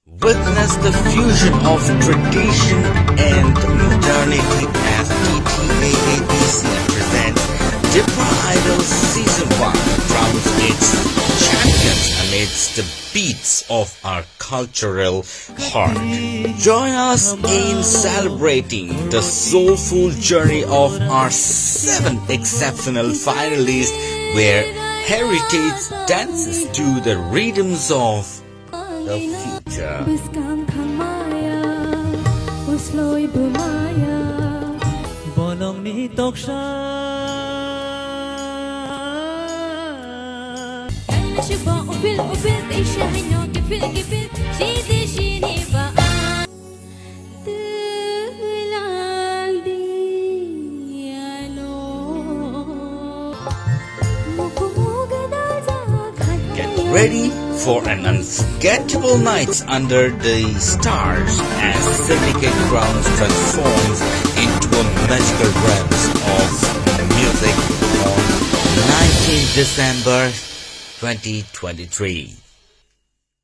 Witness the fusion of tradition and modernity as TIPRA presents TIPRA Idol Season 1 crowns its champions amidst the beats of our cultural heart. Join us in celebrating the soulful journey of our 7 exceptional finalists where heritage dances to the rhythms of the future. Get ready for an unforgettable night under the stars as Syndicate Grounds transforms into a magical realms of music on 19th December 2023.